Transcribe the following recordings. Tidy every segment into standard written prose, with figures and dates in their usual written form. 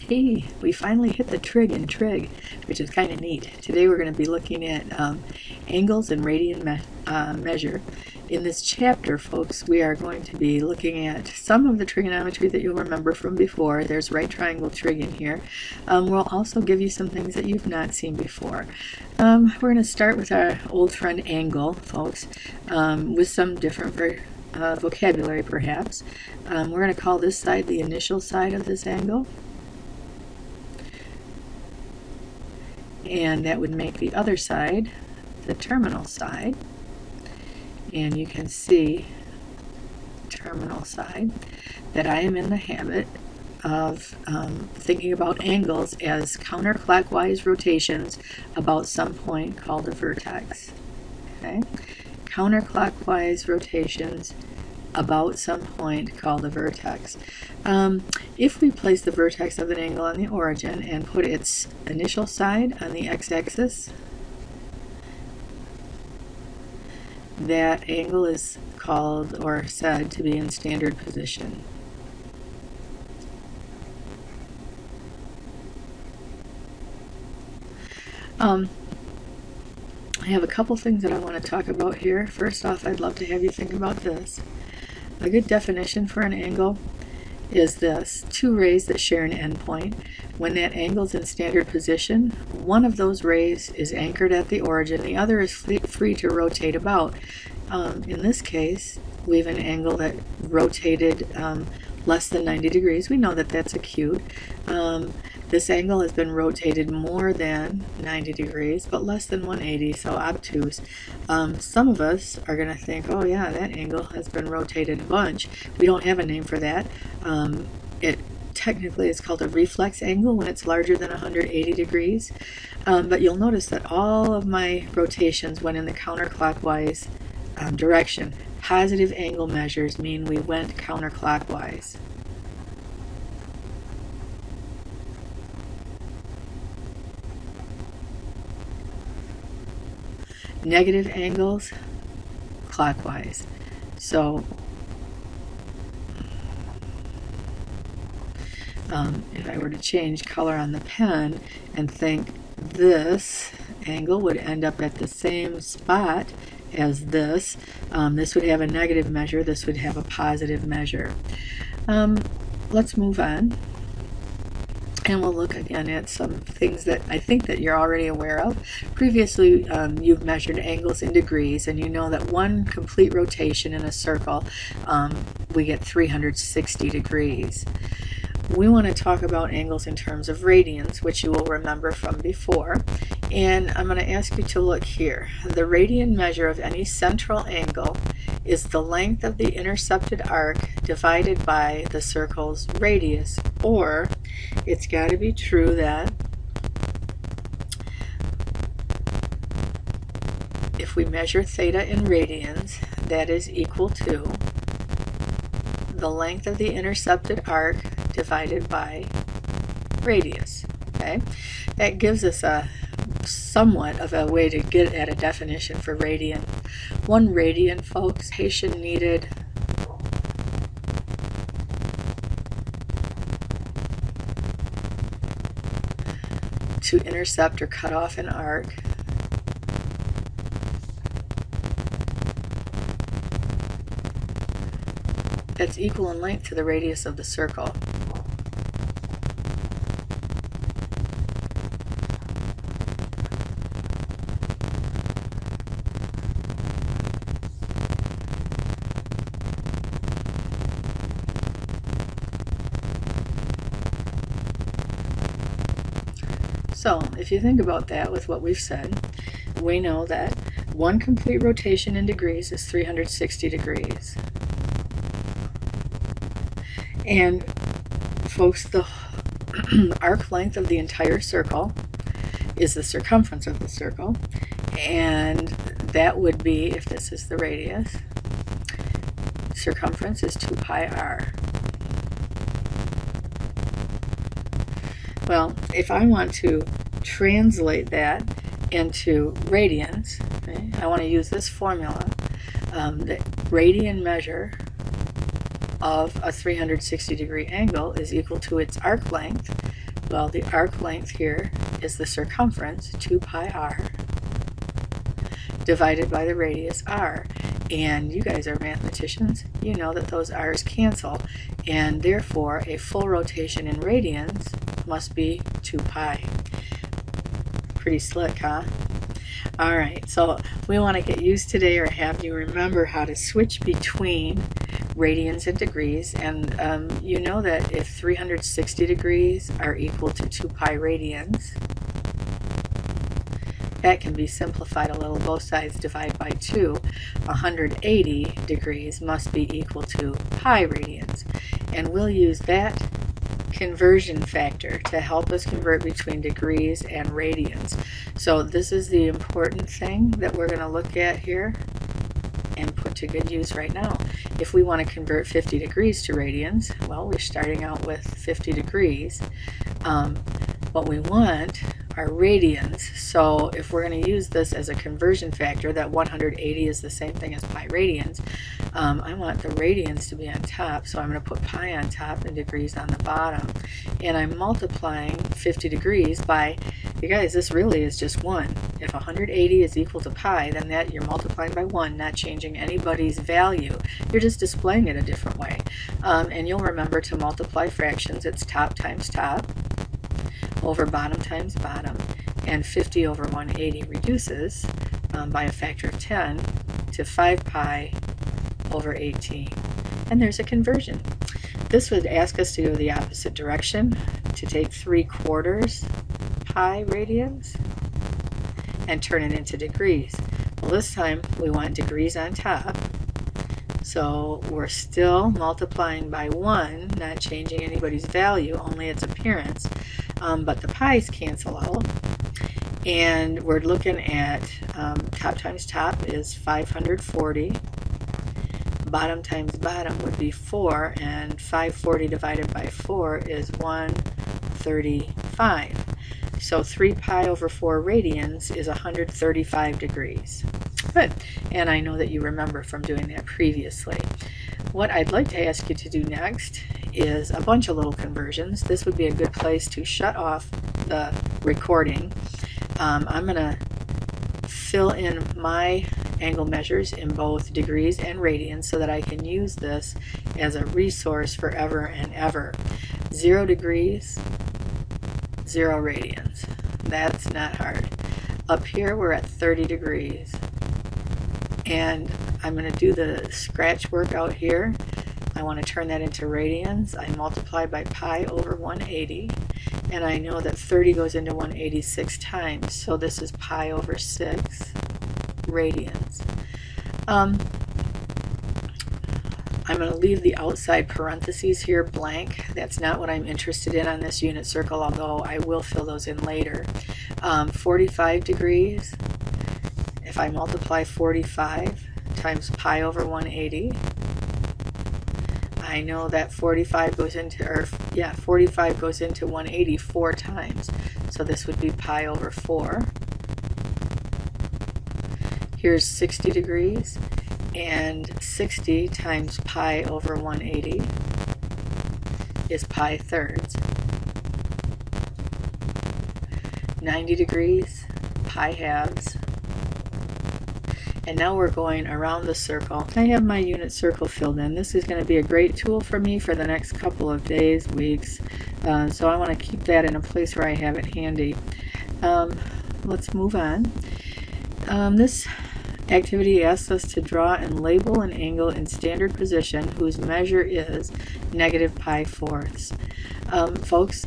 Hey, we finally hit the trig in trig, which is kind of neat. Today we're going to be looking at angles and radian measure. In this chapter, folks, we are going to be looking at some of the trigonometry that you'll remember from before. There's right triangle trig in here. We'll also give you some things that you've not seen before. We're going to start with our old friend angle, folks, with some different vocabulary perhaps. We're going to call this side the initial side of this angle. And that would make the other side the terminal side. And you can see, terminal side, that I am in the habit of thinking about angles as counterclockwise rotations about some point called a vertex. Okay? Counterclockwise rotations about some point called a vertex. If we place the vertex of an angle on the origin and put its initial side on the x-axis, that angle is called or said to be in standard position. I have a couple things that I want to talk about here. First off, I'd love to have you think about this. A good definition for an angle is this: two rays that share an endpoint. When that angle is in standard position, one of those rays is anchored at the origin, the other is free to rotate about. In this case, we have an angle that rotated less than 90 degrees. We know that that's acute. This angle has been rotated more than 90 degrees, but less than 180, so obtuse. Some of us are going to think, oh yeah, that angle has been rotated a bunch. We don't have a name for that. It technically is called a reflex angle when it's larger than 180 degrees. But you'll notice that all of my rotations went in the counterclockwise direction. Positive angle measures mean we went counterclockwise. Negative angles, clockwise. So if I were to change color on the pen and think this angle would end up at the same spot as this, this would have a negative measure, this would have a positive measure. Let's move on. And we'll look again at some things that I think that you're already aware of. Previously, you've measured angles in degrees, and you know that one complete rotation in a circle, we get 360 degrees. We want to talk about angles in terms of radians, which you will remember from before. And I'm going to ask you to look here. The radian measure of any central angle is the length of the intercepted arc divided by the circle's radius, or it's got to be true that if we measure theta in radians, that is equal to the length of the intercepted arc divided by radius. Okay, that gives us a somewhat of a way to get at a definition for radian. 1 radian, folks, patient needed to intercept or cut off an arc that's equal in length to the radius of the circle. So, if you think about that with what we've said, we know that one complete rotation in degrees is 360 degrees. And folks, the arc length of the entire circle is the circumference of the circle, and that would be, if this is the radius, circumference is 2 pi r. Well, if I want to translate that into radians, okay, I want to use this formula. The radian measure of a 360 degree angle is equal to its arc length Well, the arc length here is the circumference, 2 pi r, divided by the radius r. And you guys are mathematicians. You know that those r's cancel, and therefore a full rotation in radians must be 2 pi. Pretty slick, huh? Alright, so we want to get used today, or have you remember how to switch between radians and degrees. And you know that if 360 degrees are equal to 2 pi radians, that can be simplified a little. Both sides divide by 2. 180 degrees must be equal to pi radians. And we'll use that conversion factor to help us convert between degrees and radians. So this is the important thing that we're going to look at here and put to good use right now. If we want to convert 50 degrees to radians, well, we're starting out with 50 degrees. What we want are radians. So if we're going to use this as a conversion factor, that 180 is the same thing as pi radians, I want the radians to be on top, so I'm going to put pi on top and degrees on the bottom. And I'm multiplying 50 degrees by, you guys, this really is just 1. If 180 is equal to pi, then that you're multiplying by 1, not changing anybody's value. You're just displaying it a different way. And you'll remember to multiply fractions, it's top times top over bottom times bottom, and 50 over 180 reduces by a factor of 10 to 5 pi over 18. And there's a conversion. This would ask us to go the opposite direction, to take 3/4 pi radians and turn it into degrees. Well, this time we want degrees on top, so we're still multiplying by 1, not changing anybody's value, only its appearance. But the pi's cancel out, and we're looking at top times top is 540, bottom times bottom would be 4, and 540 divided by 4 is 135. So 3 pi over 4 radians is 135 degrees. Good, and I know that you remember from doing that previously. What I'd like to ask you to do next is a bunch of little conversions. This would be a good place to shut off the recording. I'm going to fill in my angle measures in both degrees and radians so that I can use this as a resource forever and ever. 0 degrees, 0 radians. That's not hard. Up here we're at 30 degrees. And I'm going to do the scratch work out here. I want to turn that into radians. I multiply by pi over 180, and I know that 30 goes into 186 times, so this is pi over 6 radians. I'm going to leave the outside parentheses here blank. That's not what I'm interested in on this unit circle, although I will fill those in later. 45 degrees, if I multiply 45 times pi over 180, I know that 45 goes into 180 4 times. So this would be pi over 4. Here's 60 degrees, and 60 times pi over 180 is pi thirds. 90 degrees, pi halves. And now we're going around the circle. I have my unit circle filled in. This is going to be a great tool for me for the next couple of days, weeks. So I want to keep that in a place where I have it handy. Let's move on. This activity asks us to draw and label an angle in standard position whose measure is negative pi fourths. Folks,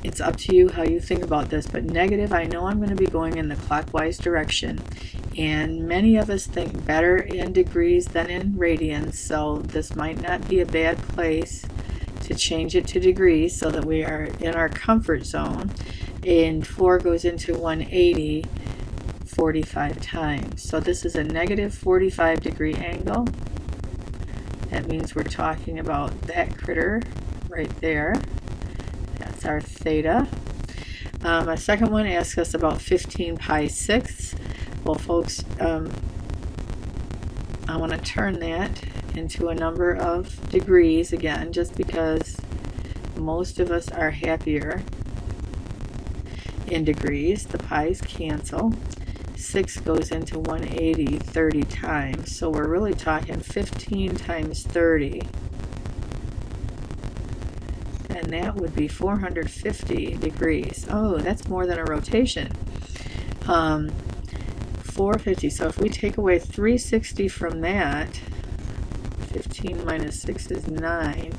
it's up to you how you think about this, but negative, I know I'm going to be going in the clockwise direction. And many of us think better in degrees than in radians, so this might not be a bad place to change it to degrees so that we are in our comfort zone. And 4 goes into 180 45 times. So this is a negative 45 degree angle. That means we're talking about that critter right there. That's our theta. A second one asks us about 15 pi sixths. Well, folks, I want to turn that into a number of degrees again, just because most of us are happier in degrees. The pi's cancel. 6 goes into 180 30 times. So we're really talking 15 times 30. And that would be 450 degrees. Oh, that's more than a rotation. 450. So if we take away 360 from that, 15 minus 6 is 9.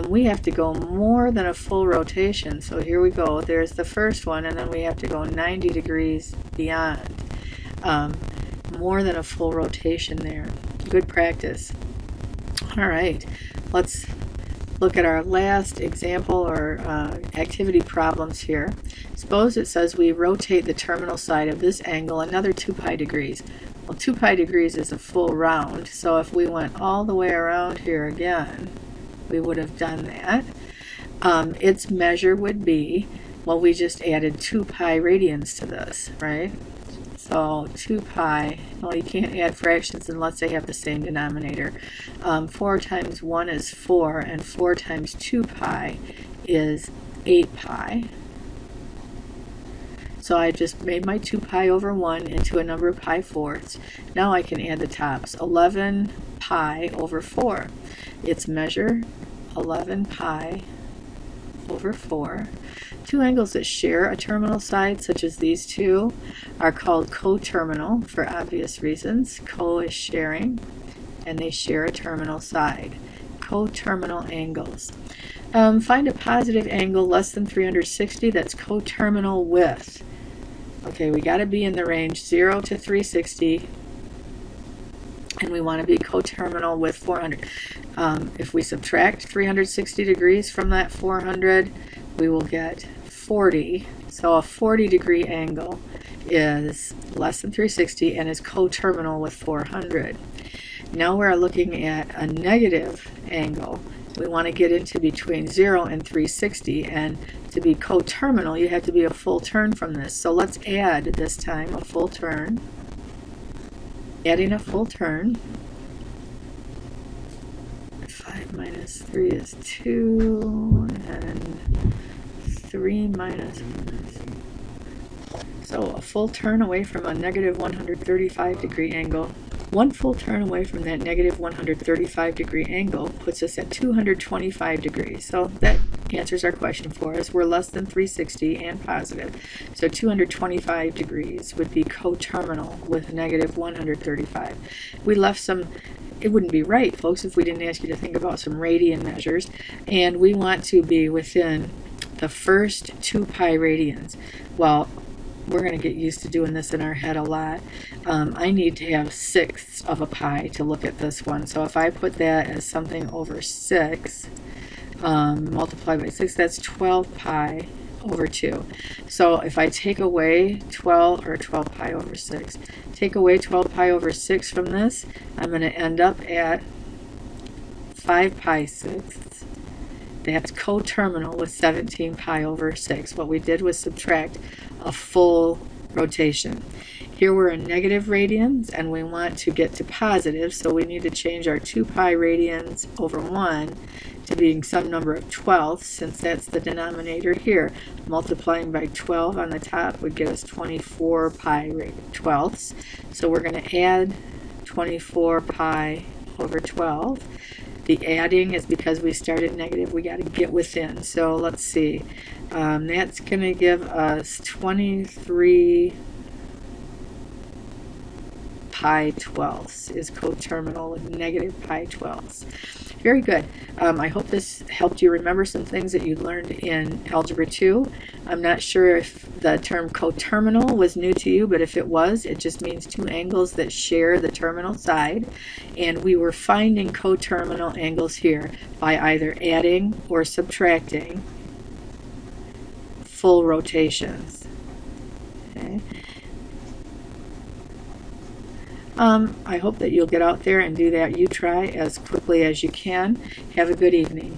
We have to go more than a full rotation. So here we go. There's the first one, and then we have to go 90 degrees beyond. More than a full rotation there. Good practice. All right, let's look at our last example or activity problems here. Suppose it says we rotate the terminal side of this angle another 2 pi degrees. Well, 2 pi degrees is a full round, so if we went all the way around here again, we would have done that. Its measure would be, well, we just added 2 pi radians to this, right? So 2 pi, well, you can't add fractions unless they have the same denominator. 4 times 1 is 4, and 4 times 2 pi is 8 pi. So I just made my 2 pi over 1 into a number of pi fourths. Now I can add the tops. 11 pi over 4. Its measure, 11 pi over 4. Two angles that share a terminal side, such as these two, are called coterminal for obvious reasons. Co is sharing, and they share a terminal side. Coterminal angles. Find a positive angle less than 360 that's coterminal with. Okay, we got to be in the range 0 to 360, and we want to be coterminal with 400. If we subtract 360 degrees from that 400, we will get 40. So a 40 degree angle is less than 360 and is coterminal with 400. Now we're looking at a negative angle. We want to get into between 0 and 360, and to be coterminal you have to be a full turn from this. So let's add this time a full turn. Adding a full turn. 5 minus 3 is 2, and 3 minus 1 is... So a full turn away from a negative 135 degree angle. One full turn away from that negative 135 degree angle puts us at 225 degrees. So that answers our question for us. We're less than 360 and positive. So 225 degrees would be coterminal with negative 135. We left some... It wouldn't be right, folks, if we didn't ask you to think about some radian measures. And we want to be within the first 2 pi radians. Well, we're going to get used to doing this in our head a lot. I need to have 1/6 of a pi to look at this one. So if I put that as something over 6, multiplied by 6, that's 12 pi over 2. So if I take away 12 pi over 6, take away 12 pi over 6 from this, I'm going to end up at 5 pi sixths. That's coterminal with 17 pi over 6. What we did was subtract a full rotation. Here we're in negative radians, and we want to get to positive, so we need to change our 2 pi radians over 1 to being some number of 12ths, since that's the denominator here. Multiplying by 12 on the top would get us 24 pi 12ths. So we're going to add 24 pi over 12. The adding is because we started negative, we got to get within. So let's see. That's going to give us 23 pi 12ths is coterminal with negative pi 12ths. Very good. I hope this helped you remember some things that you learned in Algebra 2. I'm not sure if the term coterminal was new to you, but if it was, it just means two angles that share the terminal side. And we were finding coterminal angles here by either adding or subtracting full rotations. Okay. I hope that you'll get out there and do that. You try as quickly as you can. Have a good evening.